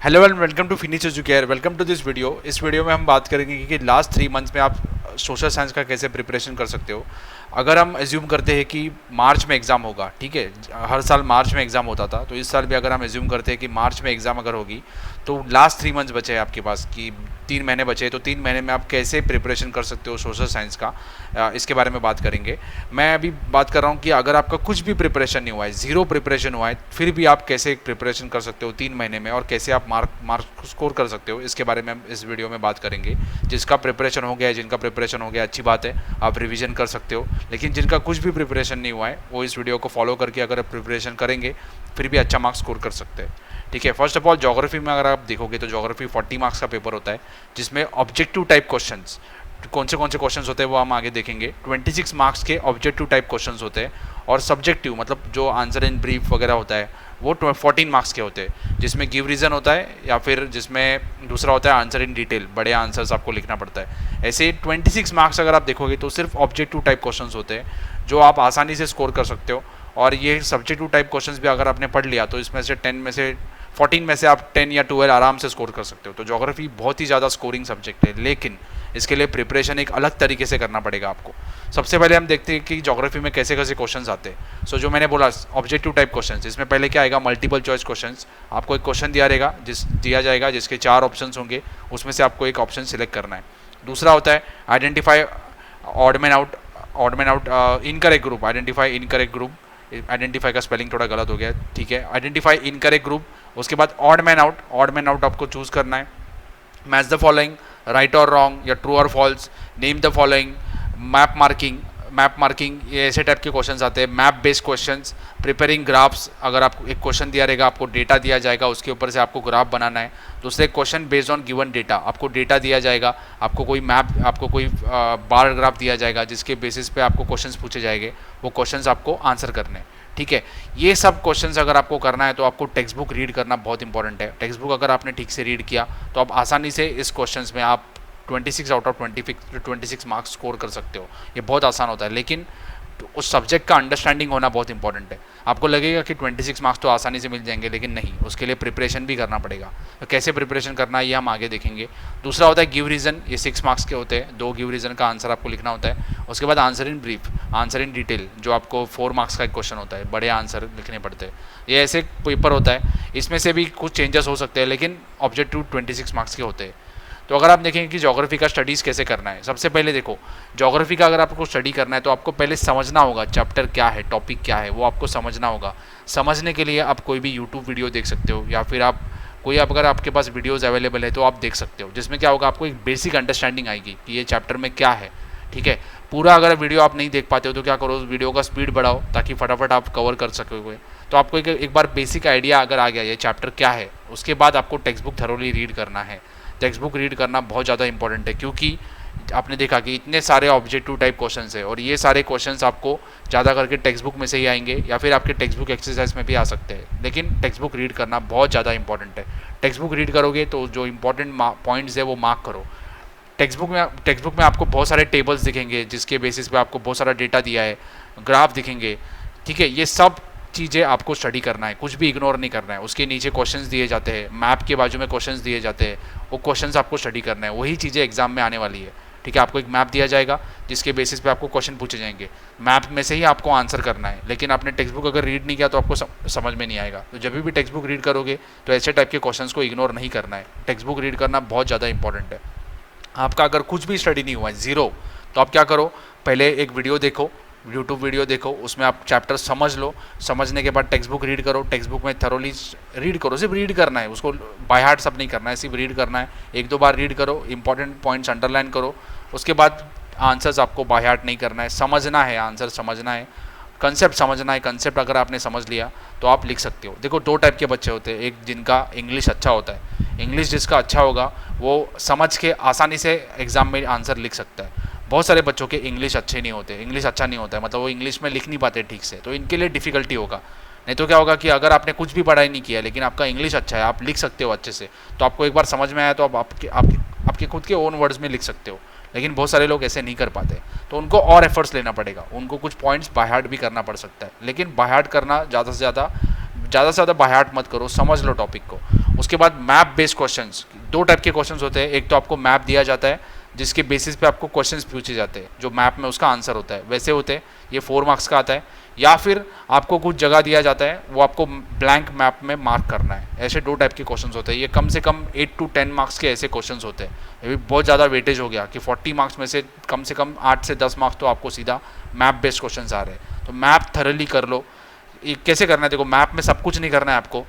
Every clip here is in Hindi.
Hello and welcome to Finish Educare. Welcome to this video. इस वीडियो में हम बात करेंगे कि लास्ट 3 मंथ्स में आप सोशल साइंस का कैसे प्रिपरेशन कर सकते हो। अगर हम एज्यूम करते हैं कि मार्च में एग्ज़ाम होगा, ठीक है, हर साल मार्च में एग्ज़ाम होता था, तो इस साल भी अगर हम एज्यूम करते हैं कि मार्च में एग्ज़ाम अगर होगी, तो लास्ट 3 मंथ्स बचे हैं आपके पास, कि 3 महीने बचे हैं, तो 3 महीने में आप कैसे प्रिपरेशन कर सकते हो सोशल साइंस का, इसके बारे में बात करेंगे। मैं अभी बात कर रहा हूँ कि अगर आपका कुछ भी प्रिपरेशन नहीं हुआ है, ज़ीरो प्रिपरेशन हुआ है, फिर भी आप कैसे प्रिपरेशन कर सकते हो 3 महीने में, और कैसे आप मार्क स्कोर कर सकते हो, इसके बारे में हम इस वीडियो में बात करेंगे। जिसका प्रिपरेशन हो गया है, जिनका प्रिपरेशन हो गया, अच्छी बात है, आप रिवीजन कर सकते हो। लेकिन जिनका कुछ भी प्रिपरेशन नहीं हुआ है, वो इस वीडियो को फॉलो करके अगर प्रिपरेशन करेंगे, फिर भी अच्छा मार्क्स स्कोर कर सकते हैं। ठीक है, फर्स्ट ऑफ ऑल ज्योग्राफी में अगर आप देखोगे तो ज्योग्राफी 40 मार्क्स का पेपर होता है, जिसमें ऑब्जेक्टिव टाइप क्वेश्चंस, कौन से क्वेश्चंस होते हैं वो हम आगे देखेंगे। 26 मार्क्स के ऑब्जेक्टिव टाइप क्वेश्चंस होते हैं, और सब्जेक्टिव मतलब जो आंसर इन ब्रीफ वगैरह होता है वो 14 मार्क्स के होते हैं, जिसमें गिव रीज़न होता है, या फिर जिसमें दूसरा होता है आंसर इन डिटेल, बड़े आंसर्स आपको लिखना पड़ता है। ऐसे 26 मार्क्स अगर आप देखोगे तो सिर्फ ऑब्जेक्टिव टाइप क्वेश्चंस होते हैं, जो आप आसानी से स्कोर कर सकते हो। और ये सब्जेक्टिव टाइप क्वेश्चंस भी अगर आपने पढ़ लिया तो इसमें से 14 में से आप 10 या 12 आराम से स्कोर कर सकते हो। तो ज्योग्राफी बहुत ही ज़्यादा स्कोरिंग सब्जेक्ट है, लेकिन इसके लिए प्रिपरेशन एक अलग तरीके से करना पड़ेगा आपको। सबसे पहले हम देखते हैं कि ज्योग्राफी में कैसे कैसे क्वेश्चंस आते हैं। सो जो मैंने बोला ऑब्जेक्टिव टाइप क्वेश्चंस, इसमें पहले क्या आएगा, मल्टीपल चॉइस क्वेश्चंस। आपको एक क्वेश्चन दिया जाएगा जिसके 4 ऑप्शंस होंगे, उसमें से आपको एक ऑप्शन सिलेक्ट करना है। दूसरा होता है identify odd man out incorrect group, identify incorrect group. Identify का स्पेलिंग थोड़ा गलत हो गया, ठीक है, आइडेंटिफाई इनकरेक्ट ग्रुप। उसके बाद ऑड मैन आउट आपको चूज करना है। मैच द फॉलोइंग, राइट और रॉन्ग या ट्रू और false, name the following, map marking, ये ऐसे टाइप के क्वेश्चंस आते हैं। Map based questions, preparing graphs, अगर आपको एक क्वेश्चन दिया रहेगा, आपको डेटा दिया जाएगा, उसके ऊपर से आपको ग्राफ बनाना है। दूसरे question based on given data, आपको डेटा दिया जाएगा, आपको कोई बार ग्राफ दिया जाएगा, जिसके बेसिस पे आपको क्वेश्चंस पूछे जाएंगे, वो क्वेश्चंस आपको आंसर करने हैं। ठीक है, ये सब क्वेश्चंस अगर आपको करना है तो आपको टेक्स्ट बुक रीड करना बहुत इंपॉर्टेंट है। टेक्स्ट बुक अगर आपने ठीक से रीड किया तो आप आसानी से इस क्वेश्चंस में आप 26 आउट ऑफ 26 मार्क्स स्कोर कर सकते हो। ये बहुत आसान होता है, लेकिन उस सब्जेक्ट का अंडरस्टैंडिंग होना बहुत इंपॉर्टेंट है। आपको लगेगा कि 26 मार्क्स तो आसानी से मिल जाएंगे, लेकिन नहीं, उसके लिए प्रिपरेशन भी करना पड़ेगा। तो कैसे प्रिपरेशन करना है ये हम आगे देखेंगे। दूसरा होता है गिव रीज़न, ये 6 मार्क्स के होते हैं, 2 गिव रीज़न का आंसर आपको लिखना होता है। उसके बाद answer in brief, answer in detail, जो आपको 4 मार्क्स का एक क्वेश्चन होता है, बड़े आंसर लिखने पड़ते हैं। ये ऐसे पेपर होता है, इसमें से भी कुछ चेंजेस हो सकते हैं, लेकिन ऑब्जेक्टिव 26 मार्क्स के होते हैं। तो अगर आप देखेंगे कि ज्योग्राफी का स्टडीज़ कैसे करना है, सबसे पहले देखो, ज्योग्राफी का अगर आपको स्टडी करना है तो आपको पहले समझना होगा चैप्टर क्या है, टॉपिक क्या है, वो आपको समझना होगा। समझने के लिए आप कोई भी यूट्यूब वीडियो देख सकते हो, या फिर आप अगर आपके पास वीडियोज़ अवेलेबल है तो आप देख सकते हो, जिसमें क्या होगा, आपको एक बेसिक अंडरस्टैंडिंग आएगी कि ये चैप्टर में क्या है। ठीक है, पूरा अगर वीडियो आप नहीं देख पाते हो तो क्या करो, उस वीडियो का स्पीड बढ़ाओ ताकि फटाफट आप कवर कर सकोगे। तो आपको एक बार बेसिक आइडिया अगर आ गया ये चैप्टर क्या है, उसके बाद आपको टेक्स्ट बुक थरोली रीड करना है। टेक्स्ट बुक रीड करना बहुत ज़्यादा इंपॉर्टेंट है, क्योंकि आपने देखा कि इतने सारे ऑब्जेक्टिव टाइप क्वेश्चंस है, और ये सारे क्वेश्चंस आपको ज़्यादा करके टेक्स्ट बुक में से ही आएंगे, या फिर आपके टेक्स्ट बुक एक्सरसाइज में भी आ सकते हैं। लेकिन टेक्स्ट बुक रीड करना बहुत ज़्यादा इंपॉर्टेंट है। टेक्स्ट बुक रीड करोगे तो जो इंपॉर्टेंट पॉइंट्स है वो मार्क करो। टेक्स्ट बुक में आपको बहुत सारे टेबल्स दिखेंगे, जिसके बेसिस पे आपको बहुत सारा डेटा दिया है, ग्राफ दिखेंगे। ठीक है, ये सब चीज़ें आपको स्टडी करना है, कुछ भी इग्नोर नहीं करना है। उसके नीचे क्वेश्चंस दिए जाते हैं, मैप के बाजू में क्वेश्चंस दिए जाते हैं, वो क्वेश्चंस आपको स्टडी करना है, वही चीज़ें एग्जाम में आने वाली है। ठीक है, आपको एक मैप दिया जाएगा जिसके बेसिस पे आपको क्वेश्चन पूछे जाएंगे, मैप में से ही आपको आंसर करना है। लेकिन आपने टेक्स्ट बुक अगर रीड नहीं किया तो आपको समझ में नहीं आएगा। तो जब भी टेक्स्ट बुक रीड करोगे तो ऐसे टाइप के क्वेश्चंस को इग्नोर नहीं करना है। टेक्स्ट बुक रीड करना बहुत ज़्यादा इंपॉर्टेंट है। आपका अगर कुछ भी स्टडी नहीं हुआ है, ज़ीरो, तो आप क्या करो, पहले एक वीडियो देखो, यूट्यूब वीडियो देखो, उसमें आप चैप्टर समझ लो। समझने के बाद टेक्स्ट बुक रीड करो, टेक्स्ट बुक में थरोली रीड करो। सिर्फ रीड करना है, उसको बाय हार्ट सब नहीं करना है, सिर्फ रीड करना है। 1-2 बार रीड करो, इंपॉर्टेंट पॉइंट्स अंडरलाइन करो। उसके बाद आंसर्स आपको बाय हार्ट नहीं करना है, समझना है, आंसर समझना है, कंसेप्ट समझना है। कंसेप्ट अगर आपने समझ लिया तो आप लिख सकते हो। देखो, 2 टाइप के बच्चे होते हैं, एक जिनका इंग्लिश अच्छा होता है, इंग्लिश जिसका अच्छा होगा वो समझ के आसानी से एग्ज़ाम में आंसर लिख सकता है। बहुत सारे बच्चों के इंग्लिश अच्छे नहीं होते, इंग्लिश अच्छा नहीं होता है, मतलब वो इंग्लिश में लिख नहीं पाते ठीक से, तो इनके लिए डिफ़िकल्टी होगा। नहीं तो क्या होगा कि अगर आपने कुछ भी पढ़ाई नहीं किया लेकिन आपका इंग्लिश अच्छा है, आप लिख सकते हो अच्छे से, तो आपको एक बार समझ में आया तो आप आपके खुद के ओन वर्ड्स में लिख सकते हो। लेकिन बहुत सारे लोग ऐसे नहीं कर पाते, तो उनको और एफर्ट्स लेना पड़ेगा, उनको कुछ पॉइंट्स बाय हार्ट भी करना पड़ सकता है। लेकिन बाय हार्ट करना ज़्यादा से ज़्यादा बाय हार्ट मत करो, समझ लो टॉपिक को। उसके बाद मैप बेस्ड क्वेश्चंस, दो टाइप के क्वेश्चंस होते हैं, एक तो आपको मैप दिया जाता है जिसके बेसिस पे आपको क्वेश्चंस पूछे जाते हैं, जो मैप में उसका आंसर होता है, वैसे होते हैं, ये 4 मार्क्स का आता है। या फिर आपको कुछ जगह दिया जाता है, वो आपको ब्लैंक मैप में मार्क करना है। ऐसे दो टाइप के क्वेश्चंस होते हैं। ये कम से कम 8 to 10 मार्क्स के ऐसे क्वेश्चंस होते हैं। ये भी बहुत ज़्यादा वेटेज हो गया कि 40 मार्क्स में से कम 8 से 10 मार्क्स तो आपको सीधा मैप बेस्ड क्वेश्चंस आ रहे हैं। तो मैप थरली कर लो। ये कैसे करना है, देखो मैप में सब कुछ नहीं करना है आपको।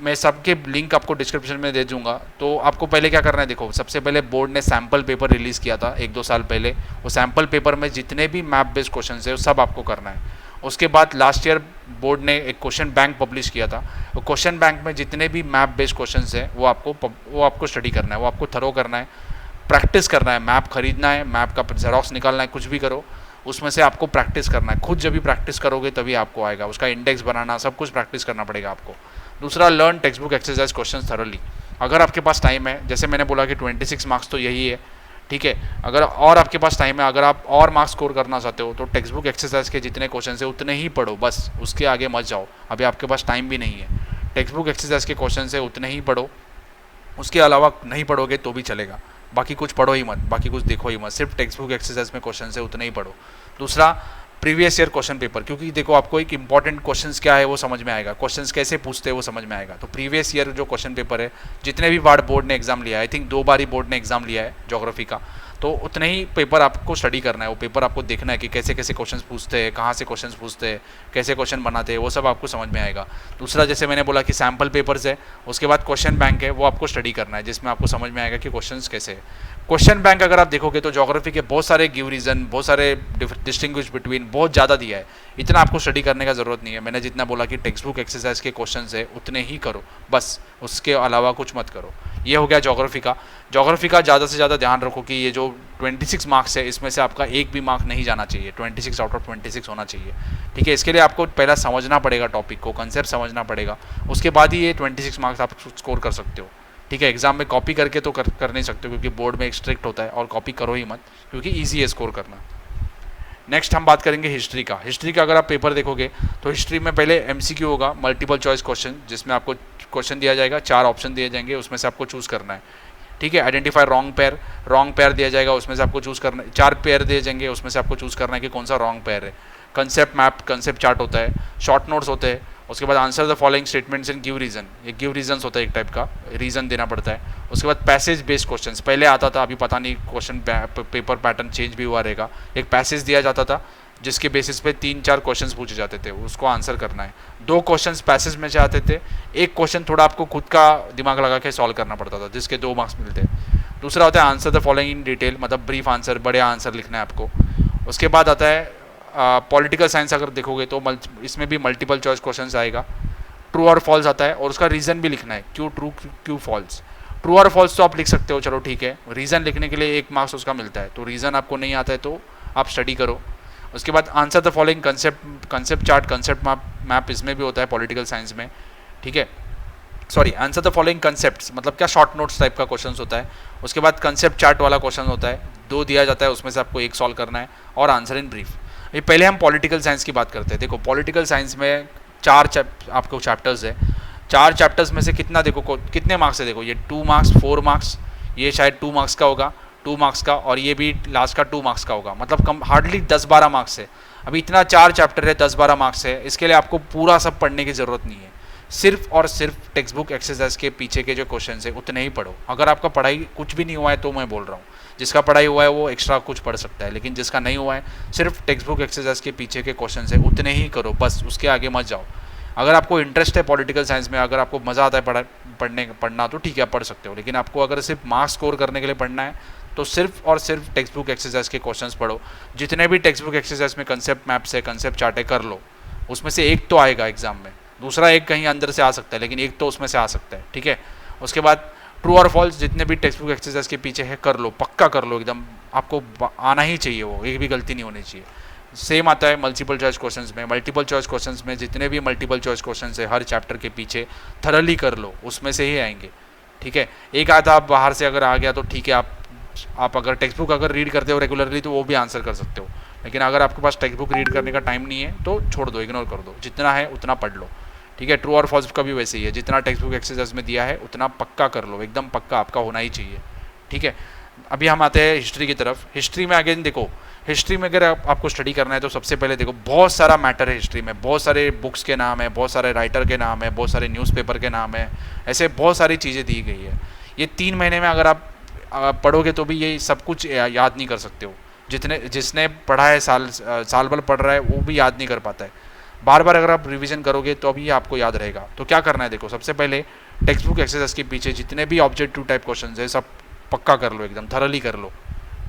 मैं सबके लिंक आपको डिस्क्रिप्शन में दे दूंगा। तो आपको पहले क्या करना है, देखो सबसे पहले बोर्ड ने सैम्पल पेपर रिलीज़ किया था 1-2 साल पहले। वो सैम्पल पेपर में जितने भी मैप बेस्ड क्वेश्चन है वो सब आपको करना है। उसके बाद लास्ट ईयर बोर्ड ने एक क्वेश्चन बैंक पब्लिश किया था। वो क्वेश्चन बैंक में जितने भी मैप बेस्ड क्वेश्चन है वो आपको स्टडी करना है, वो आपको थरो करना है, प्रैक्टिस करना है। मैप खरीदना है, मैप का जेरोक्स निकालना है, कुछ भी करो, उसमें से आपको प्रैक्टिस करना है। खुद जब भी प्रैक्टिस करोगे तभी आपको आएगा। उसका इंडेक्स बनाना, सब कुछ प्रैक्टिस करना पड़ेगा आपको। दूसरा, learn text book exercise question thoroughly. अगर आपके पास टाइम है, जैसे मैंने बोला कि 26 मार्क्स तो यही है, ठीक है। अगर और आपके पास टाइम है, अगर आप और मार्क्स स्कोर करना चाहते हो तो टेक्स्ट बुक एक्सरसाइज के जितने क्वेश्चन है उतने ही पढ़ो, बस उसके आगे मत जाओ। अभी आपके पास टाइम भी नहीं है। टेक्स्ट बुक एक्सरसाइज के क्वेश्चन है उतने ही पढ़ो, उसके अलावा नहीं पढ़ोगे तो भी चलेगा। बाकी कुछ पढ़ो ही मत, बाकी कुछ देखो ही मत, सिर्फ टेक्स्ट बुक एक्सरसाइज में क्वेश्चन है उतने ही पढ़ो। दूसरा, प्रीवियस ईयर क्वेश्चन पेपर, क्योंकि देखो आपको एक इंपॉर्टेंट क्वेश्चंस क्या है वो समझ में आएगा, क्वेश्चंस कैसे पूछते हैं वो समझ में आएगा। तो प्रीवियस ईयर जो क्वेश्चन पेपर है, जितने भी बार बोर्ड ने एग्जाम लिया है, I think 2 bar he board ने एग्जाम लिया है ज्योग्राफी का, तो उतने ही पेपर आपको स्टडी करना है। वो पेपर आपको देखना है कि कैसे कैसे क्वेश्चंस पूछते हैं, कहाँ से क्वेश्चंस पूछते हैं, कैसे क्वेश्चन बनाते हैं, वो सब आपको समझ में आएगा। दूसरा, जैसे मैंने बोला कि सैम्पल पेपर्स है, उसके बाद क्वेश्चन बैंक है, वो आपको स्टडी करना है, जिसमें आपको समझ में आएगा कि क्वेश्चंस कैसे है। क्वेश्चन बैंक अगर आप देखोगे तो ज्योग्राफी के बहुत सारे गिव रीजन, बहुत सारे डिस्टिंग्विश बिटवीन, बहुत ज़्यादा दिया है। इतना आपको स्टडी करने का ज़रूरत नहीं है। मैंने जितना बोला कि टेक्स्ट बुक एक्सरसाइज के क्वेश्चन है उतने ही करो, बस उसके अलावा कुछ मत करो। ये हो गया ज्योग्राफी का। ज्योग्राफी का ज़्यादा से ज़्यादा ध्यान रखो कि ये जो 26 मार्क्स है इसमें से आपका एक भी मार्क नहीं जाना चाहिए, 26 आउट ऑफ 26 होना चाहिए, ठीक है। इसके लिए आपको पहला समझना पड़ेगा टॉपिक को, कंसेप्ट समझना पड़ेगा, उसके बाद ही ये 26 मार्क्स आप स्कोर कर सकते हो, ठीक है। एग्जाम में कॉपी करके तो कर नहीं सकते, क्योंकि बोर्ड में एक स्ट्रिक्ट होता है, और कॉपी करो ही मत, क्योंकि ईजी है स्कोर करना। नेक्स्ट हम बात करेंगे हिस्ट्री का। हिस्ट्री का अगर आप पेपर देखोगे तो हिस्ट्री में पहले एमसीक्यू होगा, मल्टीपल चॉइस क्वेश्चन, जिसमें आपको क्वेश्चन दिया जाएगा, 4 ऑप्शन दिए जाएंगे, उसमें से आपको चूज़ करना है, ठीक है। आइडेंटिफाई रॉन्ग पेयर दिया जाएगा, उसमें से आपको चूज़ करना है। 4 पेयर दिए जाएंगे, उसमें से आपको चूज़ करना है कि कौन सा रॉन्ग पेयर है। कंसेप्ट मैप, कंसेप्ट चार्ट होता है, शॉर्ट नोट्स होते हैं। उसके बाद answer the following statements and give reason, ये गिव रीजन्स होता है, एक टाइप का रीजन देना पड़ता है। उसके बाद पैसेज बेस्ड क्वेश्चंस, पहले आता था, अभी पता नहीं क्वेश्चन पेपर पैटर्न चेंज भी हुआ रहेगा। एक पैसेज दिया जाता था जिसके बेसिस पे 3-4 क्वेश्चंस पूछे जाते थे, उसको आंसर करना है। 2 क्वेश्चंस पैसेज में से आते थे, एक क्वेश्चन थोड़ा आपको खुद का दिमाग लगा के सॉल्व करना पड़ता था, जिसके 2 मार्क्स मिलते हैं। दूसरा होता है answer the following in detail, मतलब ब्रीफ आंसर, बड़े आंसर लिखना है आपको। उसके बाद आता है पॉलिटिकल साइंस, अगर देखोगे तो इसमें भी मल्टीपल चॉइस क्वेश्चन आएगा। ट्रू और फॉल्स आता है, और उसका रीज़न भी लिखना है, क्यों ट्रू क्यों फॉल्स। ट्रू और फॉल्स तो आप लिख सकते हो, चलो ठीक है। रीज़न लिखने के लिए 1 मार्क्स उसका मिलता है, तो रीज़न आपको नहीं आता है तो आप स्टडी करो। उसके बाद answer the following concept chart, concept map इसमें भी होता है पॉलिटिकल साइंस में, ठीक है। Sorry, answer the following concepts, मतलब क्या शॉर्ट नोट्स टाइप का क्वेश्चन होता है। उसके बाद कंसेप्ट चार्ट वाला क्वेश्चन होता है, 2 दिया जाता है, उसमें से आपको 1 सॉल्व करना है, और आंसर इन ब्रीफ। ये पहले हम पॉलिटिकल साइंस की बात करते हैं। देखो पॉलिटिकल साइंस में 4 आपको चैप्टर्स है। 4 चैप्टर्स में से कितना, देखो कितने मार्क्स है, देखो ये 2 मार्क्स, 4 मार्क्स, ये शायद 2 मार्क्स का होगा, 2 मार्क्स का, और ये भी लास्ट का 2 मार्क्स का होगा, मतलब कम हार्डली 10-12 मार्क्स है। अभी इतना 4 चैप्टर है, 10-12 मार्क्स है, इसके लिए आपको पूरा सब पढ़ने की ज़रूरत नहीं है। सिर्फ और सिर्फ टेक्स्ट बुक एक्सरसाइज के पीछे के जो क्वेश्चन है उतने ही पढ़ो। अगर आपका पढ़ाई कुछ भी नहीं हुआ है तो मैं बोल रहा हूँ, जिसका पढ़ाई हुआ है वो एक्स्ट्रा कुछ पढ़ सकता है, लेकिन जिसका नहीं हुआ है सिर्फ टेक्स्ट बुक एक्सरसाइज के पीछे के क्वेश्चन है उतने ही करो, बस उसके आगे मत जाओ। अगर आपको इंटरेस्ट है पॉलिटिकल साइंस में, अगर आपको मज़ा आता है पढ़ना तो ठीक है, आप पढ़ सकते हो। लेकिन आपको अगर सिर्फ मार्क्स स्कोर करने के लिए पढ़ना है तो सिर्फ और सिर्फ टेक्स्ट बुक एक्सरसाइज के क्वेश्चंस पढ़ो। जितने भी टेक्स्ट बुक एक्सरसाइज में कंसेप्ट मैप्स है, कंसेप्ट चार्ट है, कर लो। उसमें से एक तो आएगा एग्जाम में, दूसरा एक कहीं अंदर से आ सकता है, लेकिन एक तो उसमें से आ सकता है, ठीक है। उसके बाद ट्रू और फॉल्स जितने भी टेक्स्ट बुक एक्सरसाइज के पीछे है कर लो, पक्का कर लो, एकदम आपको आना ही चाहिए, वो एक भी गलती नहीं होनी चाहिए। सेम आता है मल्टीपल चॉइस क्वेश्चंस में। मल्टीपल चॉइस क्वेश्चंस में जितने भी मल्टीपल चॉइस क्वेश्चंस है हर चैप्टर के पीछे थरली कर लो, उसमें से ही आएंगे, ठीक है। एक आधा आप बाहर से अगर आ गया तो ठीक है, आप अगर टेक्स्ट बुक अगर रीड करते हो रेगुलरली तो वो भी आंसर कर सकते हो, लेकिन अगर आपके पास टेक्स्ट बुक रीड करने का टाइम नहीं है तो छोड़ दो, इग्नोर कर दो, जितना है उतना पढ़ लो, ठीक है। ट्रू और फॉल्स का भी वैसे ही है, जितना टेक्स्ट बुक एक्सरसाइज में दिया है उतना पक्का कर लो, एकदम पक्का आपका होना ही चाहिए, ठीक है। अभी हम आते हैं हिस्ट्री की तरफ। हिस्ट्री में अगेन देखो, हिस्ट्री में अगर आपको स्टडी करना है तो सबसे पहले देखो बहुत सारा मैटर है हिस्ट्री में, बहुत सारे बुक्स के नाम है, बहुत सारे राइटर के नाम है, बहुत सारे न्यूज़पेपर के नाम है, ऐसे बहुत सारी चीज़ें दी गई है। ये 3 महीने में अगर आप पढ़ोगे तो भी ये सब कुछ याद नहीं कर सकते हो। जिसने पढ़ा है साल भर पढ़ रहा है वो भी याद नहीं कर पाता है। बार बार अगर आप रिवीजन करोगे तो अभी आपको याद रहेगा। तो क्या करना है देखो, सबसे पहले टेक्स्ट बुक एक्सरसाइज के पीछे जितने भी ऑब्जेक्टिव टाइप क्वेश्चन है सब पक्का कर लो, एकदम थरली कर लो,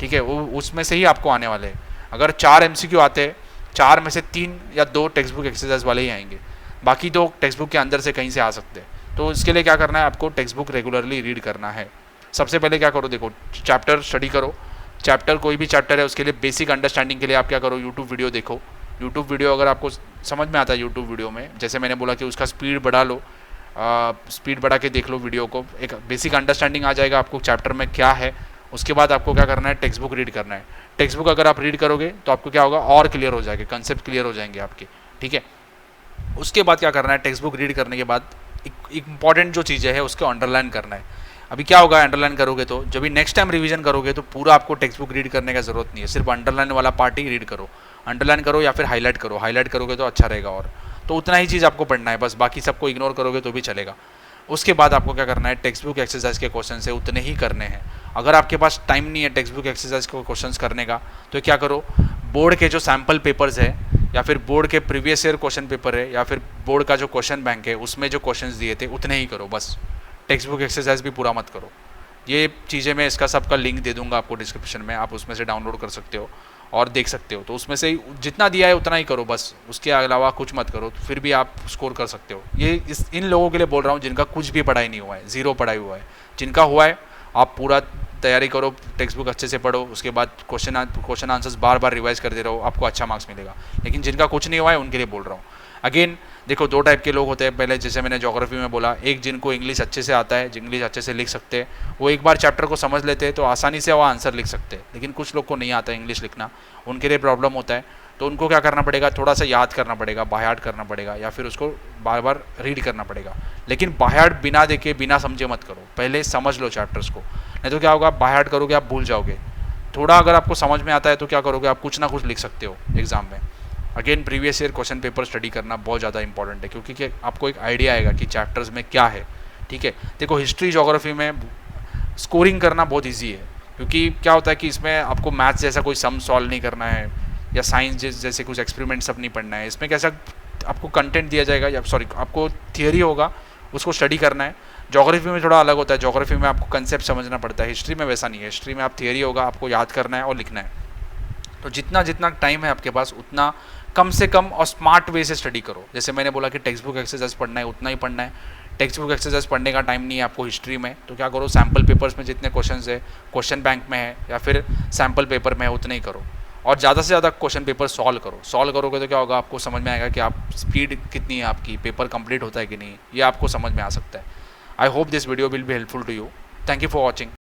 ठीक है। वो उसमें से ही आपको आने वाले हैं। अगर 4 MCQ आते हैं, 4 में से 3 या 2 टेक्स्ट बुक एक्सरसाइज वाले ही आएंगे, बाकी 2 टेक्स्ट बुक के अंदर से कहीं से आ सकते हैं। तो इसके लिए क्या करना है, आपको टेक्स्ट बुक रेगुलरली रीड करना है। सबसे पहले क्या करो देखो, चैप्टर स्टडी करो। चैप्टर कोई भी चैप्टर है उसके लिए बेसिक अंडरस्टैंडिंग के लिए आप क्या करो, यूट्यूब वीडियो देखो। यूट्यूब वीडियो अगर आपको समझ में आता है यूट्यूब वीडियो में, जैसे मैंने बोला कि उसका स्पीड बढ़ा लो, स्पीड बढ़ा के देख लो वीडियो को, एक बेसिक अंडरस्टैंडिंग आ जाएगा आपको चैप्टर में क्या है। उसके बाद आपको क्या करना है, टेक्स्ट बुक रीड करना है। टेक्स्ट बुक अगर आप रीड करोगे तो आपको क्या होगा, और क्लियर हो जाएगा, कंसेप्ट क्लियर हो जाएंगे आपके, ठीक है। उसके बाद क्या करना है, टेक्स्ट बुक रीड करने के बाद इंपॉर्टेंट जो चीज़ें हैं उसको अंडरलाइन करना है। अभी क्या होगा, अंडरलाइन करोगे तो जब भी नेक्स्ट टाइम रिवीजन करोगे तो पूरा आपको टेक्स्ट बुक रीड करने का जरूरत नहीं है, सिर्फ अंडरलाइन वाला पार्ट ही रीड करो। अंडरलाइन करो या फिर हाईलाइट करो, हाईलाइट करोगे तो अच्छा रहेगा। और तो उतना ही चीज़ आपको पढ़ना है बस, बाकी सबको इग्नोर करोगे तो भी चलेगा। उसके बाद आपको क्या करना है, टेक्स्ट बुक एक्सरसाइज के क्वेश्चन से उतने ही करने हैं। अगर आपके पास टाइम नहीं है टेक्स्ट बुक एक्सरसाइज को क्वेश्चंस करने का तो क्या करो, बोर्ड के जो सैम्पल पेपर्स है या फिर बोर्ड के प्रीवियस ईयर क्वेश्चन पेपर है या फिर बोर्ड का जो क्वेश्चन बैंक है उसमें जो क्वेश्चंस दिए थे उतने ही करो बस। टेक्स्ट बुक एक्सरसाइज भी पूरा मत करो। ये चीज़ें मैं इसका सबका लिंक दे दूंगा आपको डिस्क्रिप्शन में, आप उसमें से डाउनलोड कर सकते हो और देख सकते हो। तो उसमें से जितना दिया है उतना ही करो बस, उसके अलावा कुछ मत करो, फिर भी आप स्कोर कर सकते हो। ये इन लोगों के लिए बोल रहा हूँ जिनका कुछ भी पढ़ाई नहीं हुआ है, ज़ीरो पढ़ाई हुआ है। जिनका हुआ है आप पूरा तैयारी करो, टेक्स्ट बुक अच्छे से पढ़ो, उसके बाद क्वेश्चन आंसर्स बार बार रिवाइज करते रहो, आपको अच्छा मार्क्स मिलेगा। लेकिन जिनका कुछ नहीं हुआ है उनके लिए बोल रहा हूँ। अगेन देखो, 2 टाइप के लोग होते हैं। पहले जैसे मैंने ज्योग्राफी में बोला, एक जिनको इंग्लिश अच्छे से आता है, इंग्लिश अच्छे से लिख सकते हैं, वो एक बार चैप्टर को समझ लेते हैं तो आसानी से वो आंसर लिख सकते हैं। लेकिन कुछ लोग को नहीं आता इंग्लिश लिखना, उनके लिए प्रॉब्लम होता है। तो उनको क्या करना पड़ेगा, थोड़ा सा याद करना पड़ेगा, बायहार्ट करना पड़ेगा या फिर उसको बार बार रीड करना पड़ेगा। लेकिन बायहार्ट बिना देखे बिना समझे मत करो, पहले समझ लो चैप्टर्स को, नहीं तो क्या होगा, बायहार्ट करोगे आप भूल जाओगे। थोड़ा अगर आपको समझ में आता है तो क्या करोगे, आप कुछ ना कुछ लिख सकते हो एग्जाम में। Again previous year question paper study करना बहुत ज़्यादा इंपॉर्टेंट है, क्योंकि आपको एक आइडिया आएगा कि चैप्टर्स में क्या है, ठीक है। देखो हिस्ट्री ज्योग्राफी में स्कोरिंग करना बहुत ईजी है, क्योंकि क्या होता है कि इसमें आपको मैथ्स जैसा कोई सम सॉल्व नहीं करना है या साइंस जैसे कुछ एक्सपेरिमेंट सब नहीं पढ़ना है। इसमें कैसा आपको कंटेंट दिया जाएगा या सॉरी आपको थियरी होगा, उसको स्टडी करना है। ज्योग्राफी में थोड़ा अलग होता है, ज्योग्राफी में आपको कंसेप्ट समझना पड़ता है, हिस्ट्री में वैसा नहीं है। हिस्ट्री में आप थियरी होगा, आपको याद करना है और लिखना है। तो जितना जितना टाइम है आपके पास उतना कम से कम और स्मार्ट वे से स्टडी करो। जैसे मैंने बोला कि टेक्स्ट बुक एक्सरसाइज पढ़ना है उतना ही पढ़ना है। टेक्स्ट बुक एक्सरसाइज पढ़ने का टाइम नहीं है आपको हिस्ट्री में, तो क्या करो, सैम्पल पेपर्स में जितने क्वेश्चंस है, क्वेश्चन बैंक में है या फिर सैम्पल पेपर में है, उतने ही करो। और ज़्यादा से ज़्यादा क्वेश्चन पेपर सॉल्व करो। सॉल्व करोगे तो क्या होगा, आपको समझ में आएगा कि आप स्पीड कितनी है आपकी, पेपर कंप्लीट होता है कि नहीं, ये आपको समझ में आ सकता है। I hope this video will be helpful to you. Thank you for watching.